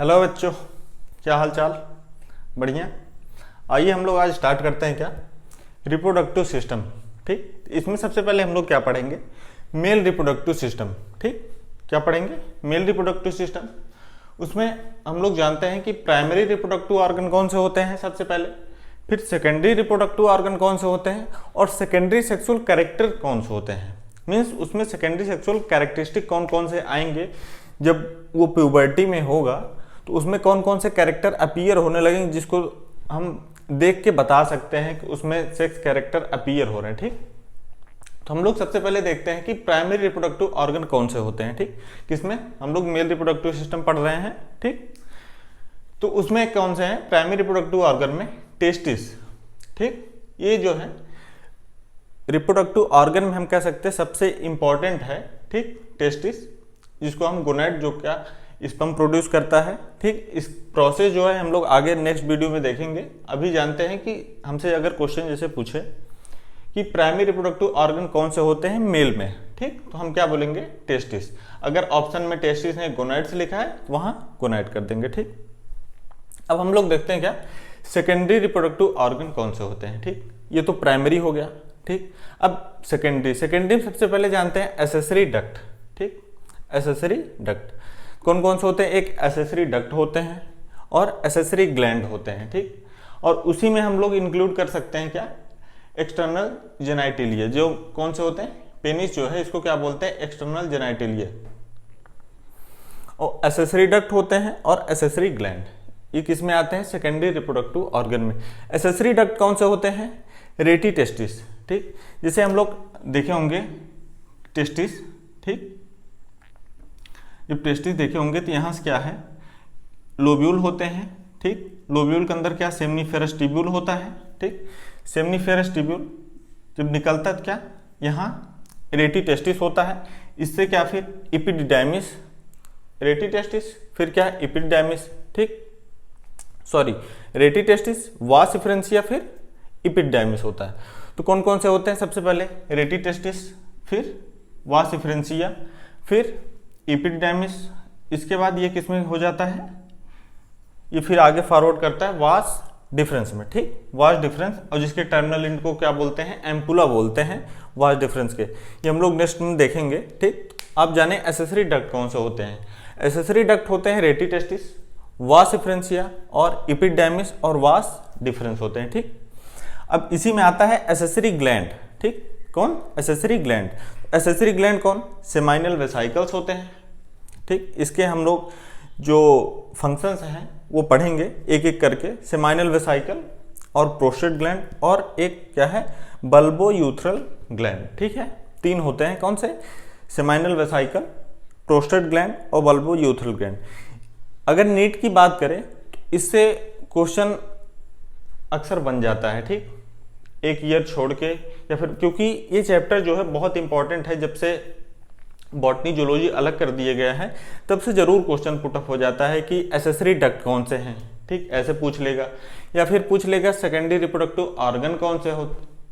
Hello बच्चों, क्या हाल चाल? बढ़िया। आइए हम लोग आज स्टार्ट करते हैं क्या, रिप्रोडक्टिव सिस्टम। ठीक, इसमें सबसे पहले हम लोग क्या पढ़ेंगे, मेल रिप्रोडक्टिव सिस्टम। ठीक, क्या पढ़ेंगे? Male reproductive system. उसमें हम लोग जानते हैं कि प्राइमरी रिप्रोडक्टिव ऑर्गन कौन से होते हैं सबसे पहले, फिर सेकेंडरी रिप्रोडक्टिव ऑर्गन कौन से होते हैं, और सेकेंडरी सेक्सुअल कैरेक्टर कौन से होते हैं। मीन्स उसमें सेकेंडरी सेक्सुअल कैरेक्टरिस्टिक कौन कौन से आएंगे जब वो प्यूबर्टी में होगा, तो उसमें कौन कौन से कैरेक्टर अपीयर होने लगेंगे जिसको हम देख के बता सकते हैं कि उसमें सेक्स कैरेक्टर अपीयर हो रहे हैं। ठीक, तो हम लोग सबसे पहले देखते हैं कि प्राइमरी रिप्रोडक्टिव ऑर्गन कौन से होते हैं। ठीक, किसमें हम लोग मेल रिप्रोडक्टिव सिस्टम पढ़ रहे हैं। ठीक, तो उसमें कौन से हैं प्राइमरी रिप्रोडक्टिव ऑर्गन में, टेस्टिस। ठीक, ये जो है रिप्रोडक्टिव ऑर्गन में हम कह सकते हैं सबसे इंपॉर्टेंट है। ठीक, टेस्टिस, जिसको हम गोनैड जो क्या स्पर्म प्रोड्यूस करता है। ठीक, इस प्रोसेस जो है हम लोग आगे नेक्स्ट वीडियो में देखेंगे। अभी जानते हैं कि हमसे अगर क्वेश्चन जैसे पूछे कि प्राइमरी रिप्रोडक्टिव ऑर्गन कौन से होते हैं मेल में, ठीक, तो हम क्या बोलेंगे, टेस्टिस। अगर ऑप्शन में टेस्टिस ने गोनैड्स लिखा है तो वहां गोनैड कर देंगे। ठीक, अब हम लोग देखते हैं क्या सेकेंडरी रिप्रोडक्टिव ऑर्गन कौन से होते हैं। ठीक, ये तो प्राइमरी हो गया। ठीक, अब सेकेंडरी में सबसे पहले जानते हैं एसेसरी डक्ट। ठीक, एसेसरी डक्ट कौन कौन से होते हैं, एक एसेसरी डक्ट होते हैं और एसेसरी ग्लैंड होते हैं। ठीक, और उसी में हम लोग इंक्लूड कर सकते हैं क्या, एक्सटर्नल जेनाइटिलिया। जो कौन से होते हैं, पेनिस जो है इसको क्या बोलते हैं, एक्सटर्नल जेनाइटिलिया। और एसेसरी डक्ट होते हैं और एसेसरी ग्लैंड, ये किस में आते हैं, सेकेंडरी रिप्रोडक्टिव ऑर्गन में। एसेसरी डक्ट कौन से होते हैं, रेटी टेस्टिस। ठीक, जैसे हम लोग देखे होंगे टेस्टिस। ठीक, जब टेस्टिस देखे होंगे तो यहाँ से क्या है, लोब्यूल होते हैं। ठीक, लोब्यूल के अंदर क्या सेमनीफेरस ट्यूब्यूल होता है। ठीक, सेमनीफेरस ट्यूब्यूल जब निकलता है क्या, यहाँ रेटी टेस्टिस होता है। इससे क्या फिर एपिडिडाइमिस, रेटी टेस्टिस फिर क्या एपिडिडाइमिस। ठीक, सॉरी, रेटी टेस्टिस वास डिफरेंशिया फिर एपिडिडाइमिस होता है। तो कौन कौन से होते हैं, सबसे पहले रेटी टेस्टिस, फिर वास डिफरेंशिया, फिर एपिडिडाइमिस। इसके बाद ये किस में हो जाता है, ये फिर आगे फॉरवर्ड करता है वास डिफरेंस में। ठीक, वास डिफरेंस, और जिसके टर्मिनल एंड को क्या बोलते हैं, एम्पुला बोलते हैं वास डिफरेंस के। ये हम लोग नेक्स्ट में देखेंगे। ठीक, आप जाने एसेसरी डक्ट कौन से होते हैं। एसेसरी डक्ट होते हैं रेटी टेस्टिस, वास डिफरेंशिया और एपिडिडाइमिस और वास डिफरेंस होते हैं। ठीक, अब इसी में आता है एसेसरी ग्लैंड। ठीक, कौन, एसेसरी ग्लैंड। एसेसरी ग्लैंड कौन, सेमाइनल वेसाइकल्स होते हैं। ठीक, इसके हम लोग जो फंक्शंस हैं वो पढ़ेंगे एक एक करके, सेमाइनल वेसाइकल और प्रोस्टेट ग्लैंड, और एक क्या है, बल्बो यूथ्रल ग्लैंड। ठीक है, तीन होते हैं, कौन से, सेमाइनल वेसाइकल, प्रोस्टेट ग्लैंड और बल्बो यूथ्रल ग्लैंड। अगर नीट की बात करें तो इससे क्वेश्चन अक्सर बन जाता है। ठीक, एक ईयर छोड़ के, या फिर क्योंकि ये चैप्टर जो है बहुत इंपॉर्टेंट है, जब से बॉटनी जूलॉजी अलग कर दिए गया है तब से जरूर क्वेश्चन पुटअप हो जाता है कि एसेसरी डक्ट कौन से हैं। ठीक, ऐसे पूछ लेगा, या फिर पूछ लेगा सेकेंडरी रिप्रोडक्टिव ऑर्गन कौन से हो।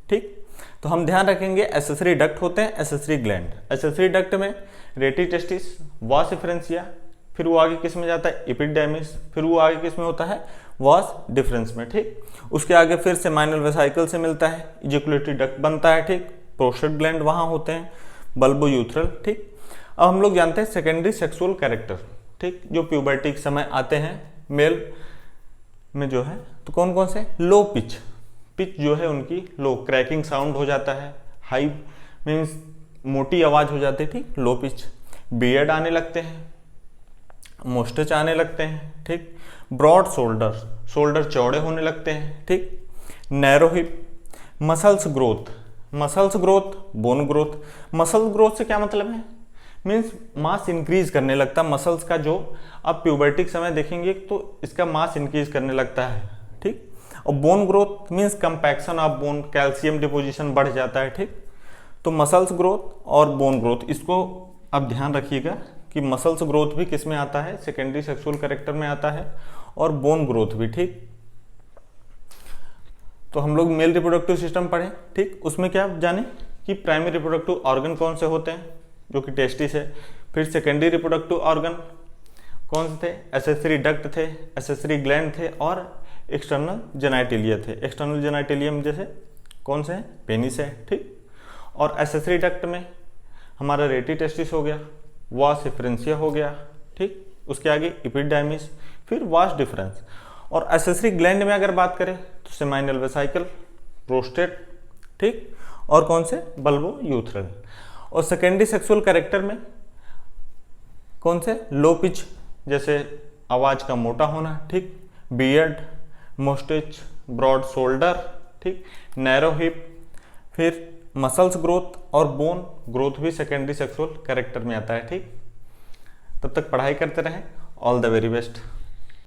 ठीक, तो हम ध्यान रखेंगे एसेसरी डक्ट होते हैं, एसेसरी ग्लैंड। एसेसरी डक्ट में रेटी टेस्टिस, वास डिफरेंशिया, फिर वो आगे किस में जाता है, एपिडिडाइमिस, फिर वो आगे किस में होता है, वास डिफरेंस में। ठीक, उसके आगे फिर सेमाइनल वेसाइकल से मिलता है, इजैकुलेटरी डक्ट बनता है। ठीक, प्रोस्टेट ग्लैंड वहां होते हैं, बल्बो यूथ्रल। ठीक, अब हम लोग जानते हैं सेकेंडरी सेक्सुअल कैरेक्टर। ठीक, जो प्यूबर्टी के समय आते हैं मेल में जो है, तो कौन कौन से, लो पिच, पिच जो है उनकी लो, क्रैकिंग साउंड हो जाता है, हाई मीन्स मोटी आवाज हो जाती है। ठीक, लो पिच, बियर्ड आने लगते हैं, मोस्टेच आने लगते हैं। ठीक, ब्रॉड शोल्डर, शोल्डर चौड़े होने लगते हैं। ठीक, narrow hip, muscles growth, muscles growth, bone growth. Muscle growth से क्या मतलब है, मीन्स मास इंक्रीज करने लगता है मसल्स का। जो आप प्यूबर्टिक समय देखेंगे तो इसका मास इंक्रीज करने लगता है। ठीक, और bone growth means compaction of bone, calcium deposition बढ़ जाता है। ठीक, तो मसल्स ग्रोथ और बोन ग्रोथ, इसको आप ध्यान रखिएगा कि मसल्स ग्रोथ भी किस में आता है, सेकेंडरी सेक्सुअल कैरेक्टर में आता है, और बोन ग्रोथ भी। ठीक, तो हम लोग मेल रिप्रोडक्टिव सिस्टम पढ़े। ठीक, उसमें क्या जाने कि प्राइमरी रिप्रोडक्टिव ऑर्गन कौन से होते हैं, जो कि टेस्टिस है, फिर सेकेंडरी रिप्रोडक्टिव ऑर्गन कौन से थे? एसेसरी डक्ट थे, एसेसरी ग्लैंड थे और एक्सटर्नल जेनाइटिलिया थे। एक्सटर्नल जेनाइटिलियम जैसे कौन से हैं? पेनिस है, ठीक। और एसेसरी डक्ट में हमारा रेटी टेस्टिस हो गया, वास एफरेंसिया हो गया, ठीक। उसके आगे एपिडाइमिस, फिर वास डिफरेंस। और एसेसरी ग्लैंड में अगर बात करें तो सेमाइनल वेसाइकल, प्रोस्टेट, ठीक, और कौन से? बल्बो यूथ्रल। और सेकेंडरी सेक्सुअल कैरेक्टर में कौन से? लो पिच जैसे आवाज का मोटा होना, ठीक, बियर्ड, मोस्टेच, ब्रॉड शोल्डर, ठीक, नैरो हिप, फिर मसल्स ग्रोथ और बोन ग्रोथ भी सेकेंडरी सेक्सुअल कैरेक्टर में आता है, ठीक। तब तक पढ़ाई करते रहें। All the very best.